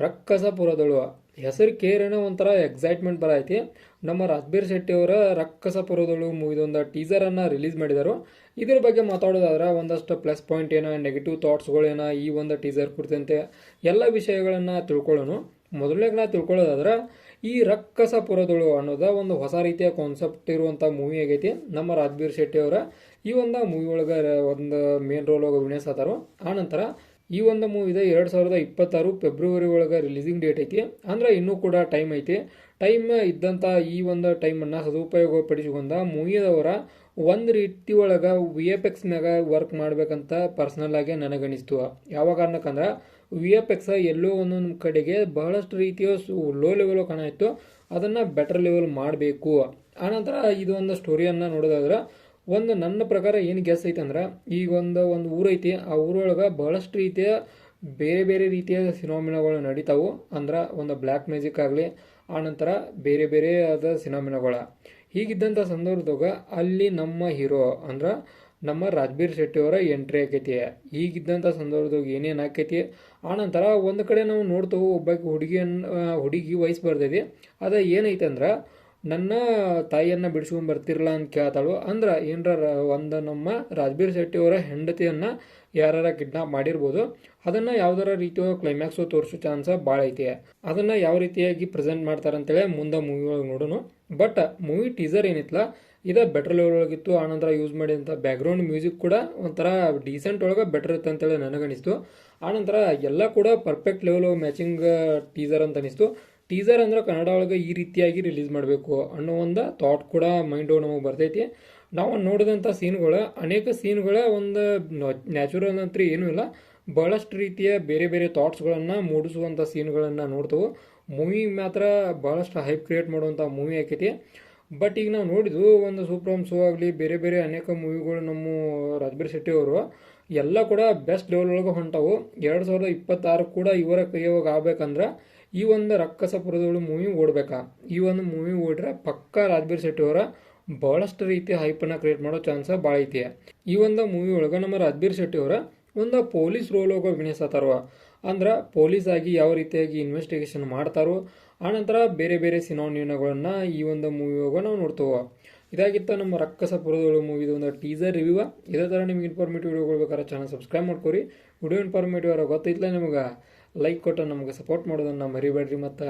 ರಕ್ಕಸಪುರದಳು ಹೆಸರು ಕೇರೇನ ಒಂಥರ ಎಕ್ಸೈಟ್ಮೆಂಟ್ ಬರೈತಿ. ನಮ್ಮ ರಾಜ್ಬೀರ್ ಶೆಟ್ಟಿ ಅವರ ರಕ್ಕಸಪುರದಳು ಮೂವಿದೊಂದು ಟೀಸರನ್ನು ರಿಲೀಸ್ ಮಾಡಿದರು. ಇದ್ರ ಬಗ್ಗೆ ಮಾತಾಡೋದಾದ್ರೆ ಒಂದಷ್ಟು ಪ್ಲಸ್ ಪಾಯಿಂಟ್ ಏನೋ, ನೆಗೆಟಿವ್ ಥಾಟ್ಸ್ಗಳೇನೋ ಈ ಒಂದು ಟೀಸರ್ ಕುರಿತಂತೆ ಎಲ್ಲ ವಿಷಯಗಳನ್ನು ತಿಳ್ಕೊಳ್ಳೋಣ. ಮೊದಲನೇಗೆ ನಾ ತಿಳ್ಕೊಳ್ಳೋದಾದ್ರೆ, ಈ ರಕ್ಕಸಪುರದಳು ಅನ್ನೋದ ಒಂದು ಹೊಸ ರೀತಿಯ ಕಾನ್ಸೆಪ್ಟ್ ಇರುವಂಥ ಮೂವಿ ಆಗೈತಿ. ನಮ್ಮ ರಾಜ್ಬೀರ್ ಶೆಟ್ಟಿ ಅವರ ಈ ಒಂದು ಮೂವಿ ಒಳಗೆ ಒಂದು ಮೇನ್ ರೋಲ್ ಒಳಗೆ ಅಭಿನಯಿಸ್ತಾರೋ. ಆನಂತರ ಈ ಒಂದು ಮೂವಿದ 2026 ಫೆಬ್ರವರಿ ಒಳಗೆ ರಿಲೀಸಿಂಗ್ ಡೇಟ್ ಐತಿ. ಅಂದ್ರೆ ಇನ್ನೂ ಕೂಡ ಟೈಮ್ ಐತಿ. ಟೈಮ್ ಇದ್ದಂಥ ಈ ಒಂದು ಟೈಮನ್ನು ಸದುಪಯೋಗ ಪಡಿಸಿಕೊಂಡ ಮೂವಿದವರ ಒಂದು ರೀತಿ ಒಳಗೆ VFX ಮ್ಯಾಗ ವರ್ಕ್ ಮಾಡ್ಬೇಕಂತ ಪರ್ಸನಲ್ ಆಗಿ ನನಗನಿಸ್ತು. ಯಾವ ಕಾರಣಕ್ಕಂದ್ರೆ VFX ಎಲ್ಲೋ ಒಂದೊಂದು ಕಡೆಗೆ ಬಹಳಷ್ಟು ರೀತಿಯ ಲೋ ಲೆವೆಲ್ ಕಾಣಿತ್ತು. ಅದನ್ನು ಬೆಟರ್ ಲೆವೆಲ್ ಮಾಡಬೇಕು. ಆನಂತರ ಇದು ಒಂದು ಸ್ಟೋರಿಯನ್ನು ನೋಡೋದಾದ್ರೆ ಒಂದು ನನ್ನ ಪ್ರಕಾರ ಏನು ಗೆಸ್ ಐತೆ ಅಂದ್ರೆ, ಈಗ ಒಂದು ಊರೈತಿ. ಆ ಊರೊಳಗೆ ಬಹಳಷ್ಟು ರೀತಿಯ ಬೇರೆ ಬೇರೆ ರೀತಿಯ ಸಿನಿಮಾಗಳು ನಡೀತಾವು. ಅಂದ್ರೆ ಒಂದು ಬ್ಲ್ಯಾಕ್ ಮ್ಯಾಜಿಕ್ ಆಗಲಿ, ಆನಂತರ ಬೇರೆ ಬೇರೆ ಆದ ಸಿನಿಮಾಗಳ ಹೀಗಿದ್ದಂಥ ಸಂದರ್ಭದಾಗ ಅಲ್ಲಿ ನಮ್ಮ ಹೀರೋ ಅಂದ್ರೆ ನಮ್ಮ ರಾಜ್ಬೀರ್ ಶೆಟ್ಟಿ ಅವರ ಎಂಟ್ರಿ ಆಕೈತಿ. ಹೀಗಿದ್ದಂಥ ಸಂದರ್ಭದಾಗ ಏನೇನು ಆಕೈತಿ. ಆನಂತರ ಒಂದು ಕಡೆ ನಾವು ನೋಡ್ತೇವೆ, ಒಬ್ಬ ಹುಡುಗಿ ವಯಸ್ಸು ಬರ್ತೈತಿ. ಅದು ಏನೈತೆ ಅಂದ್ರೆ, ನನ್ನ ತಾಯಿಯನ್ನು ಬಿಡಿಸ್ಕೊಂಡ್ ಬರ್ತಿರಲ್ಲ ಅಂತ ಕೇಳ್ತಾಳು. ಅಂದ್ರೆ ಏನರ ಒಂದು ನಮ್ಮ ರಾಜ್ಬೀರ್ ಶೆಟ್ಟಿ ಅವರ ಹೆಂಡತಿಯನ್ನು ಯಾರ ಕಿಡ್ನಾಪ್ ಮಾಡಿರ್ಬೋದು. ಅದನ್ನು ಯಾವ್ದಾರ ರೀತಿಯ ಕ್ಲೈಮ್ಯಾಕ್ಸು ತೋರಿಸೋ ಚಾನ್ಸ್ ಭಾಳ ಐತಿ. ಅದನ್ನು ಯಾವ ರೀತಿಯಾಗಿ ಪ್ರೆಸೆಂಟ್ ಮಾಡ್ತಾರಂತೇಳಿ ಮುಂದೆ ಮೂವಿ ಒಳಗೆ ನೋಡೋಣ. ಬಟ್ ಮೂವಿ ಟೀಸರ್ ಏನಿತ್ತಲ್ಲ, ಇದು ಬೆಟರ್ ಲೆವೆಲ್ ಒಳಗಿತ್ತು. ಆನಂತರ ಯೂಸ್ ಮಾಡಿದಂಥ ಬ್ಯಾಕ್ಗ್ರೌಂಡ್ ಮ್ಯೂಸಿಕ್ ಕೂಡ ಒಂಥರ ಡೀಸೆಂಟ್ ಒಳಗೆ ಬೆಟರ್ ಇತ್ತು ಅಂತೇಳಿ ನನಗನಿಸ್ತು. ಆನಂತರ ಎಲ್ಲ ಕೂಡ ಪರ್ಫೆಕ್ಟ್ ಲೆವೆಲ್ ಮ್ಯಾಚಿಂಗ್ ಟೀಸರ್ ಅಂತ ಅನಿಸ್ತು. ಟೀಸರ್ ಅಂದ್ರೆ ಕನ್ನಡ ಒಳಗೆ ಈ ರೀತಿಯಾಗಿ ರಿಲೀಸ್ ಮಾಡಬೇಕು ಅನ್ನೋ ಒಂದು ಥಾಟ್ ಕೂಡ ಮೈಂಡ್ ನಮಗೆ ಬರ್ತೈತಿ. ನಾವು ನೋಡಿದಂಥ ಸೀನ್ಗಳು, ಅನೇಕ ಸೀನ್ಗಳ ಒಂದು ನ್ಯಾಚುರಲ್ ಅಂತ ಏನೂ ಇಲ್ಲ. ಬಹಳಷ್ಟು ರೀತಿಯ ಬೇರೆ ಬೇರೆ ಥಾಟ್ಸ್ಗಳನ್ನು ಮೂಡಿಸುವಂಥ ಸೀನ್ಗಳನ್ನು ನೋಡ್ತೇವೆ. ಮೂವಿ ಮಾತ್ರ ಬಹಳಷ್ಟು ಹೈಪ್ ಕ್ರಿಯೇಟ್ ಮಾಡುವಂಥ ಮೂವಿ ಆಕೈತಿ. ಬಟ್ ಈಗ ನಾವು ನೋಡಿದ್ವು ಒಂದು ಸೂಪರ್ ಶೋ ಆಗಲಿ, ಬೇರೆ ಬೇರೆ ಅನೇಕ ಮೂವಿಗಳು ನಮ್ಮ ರಾಜ್ಬೀರ್ ಶೆಟ್ಟಿ ಅವರು ಎಲ್ಲ ಕೂಡ ಬೆಸ್ಟ್ ಲೆವೆಲ್ ಒಳಗೆ ಹೊಂಟವು. 2026 ಕೂಡ ಇವರ ಕೈಯಾಗ ಆಗ್ಬೇಕಂದ್ರೆ ಈ ಒಂದು ರಕ್ಕಸಪುರದಳು ಮೂವಿ ಓಡ್ಬೇಕಾ. ಈ ಒಂದು ಮೂವಿ ಓಡ್ರೆ ಪಕ್ಕ ರಾಜ್ಬೀರ್ ಶೆಟ್ಟಿ ಅವರ ಬಹಳಷ್ಟು ರೀತಿಯ ಹೈಪನ್ನು ಕ್ರಿಯೇಟ್ ಮಾಡೋ ಚಾನ್ಸ್ ಭಾಳ ಐತಿ. ಈ ಒಂದು ಮೂವಿ ಒಳಗೆ ನಮ್ಮ ರಾಜ್ಬೀರ್ ಶೆಟ್ಟಿ ಅವರ ಒಂದು ಪೊಲೀಸ್ ರೋಲ್ ಒಳಗೆ ಅಭಿನಯಿಸ್ತಾರೋ. ಅಂದ್ರೆ ಪೊಲೀಸ್ ಆಗಿ ಯಾವ ರೀತಿಯಾಗಿ ಇನ್ವೆಸ್ಟಿಗೇಷನ್ ಮಾಡ್ತಾರೋ. ಆನಂತರ ಬೇರೆ ಬೇರೆ ಸಿನಿಮಾಗಳನ್ನು ಈ ಒಂದು ಮೂವಿ ಒಳಗೆ ನಾವು ನೋಡ್ತೇವೆ. ಇದಾಗಿತ್ತು ನಮ್ಮ ರಕ್ಕಸಪುರದಳು ಮೂವಿದು ಒಂದು ಟೀಸರ್ ರಿವ್ಯೂ. ಇದೇ ಥರ ನಿಮ್ಗೆ ಇನ್ಫಾರ್ಮೇಟಿವ್ ವಿಡಿಯೋಗಳು ಬೇಕಾದ್ರೆ ಚಾನಲ್ ಸಬ್ಸ್ಕ್ರೈಬ್ ಮಾಡ್ಕೊರಿ. ವಿಡಿಯೋ ಇನ್ಫಾರ್ಮೇಟಿವ್ ಅವರ ಗೊತ್ತಿತ್ತಲ್ಲ ನಿಮ್ಗೆ ಲೈಕ್ ಕೊಟ್ಟು ನಮಗೆ ಸಪೋರ್ಟ್ ಮಾಡೋದನ್ನು ಮರಿಬೇಡ್ರಿ. ಮತ್ತು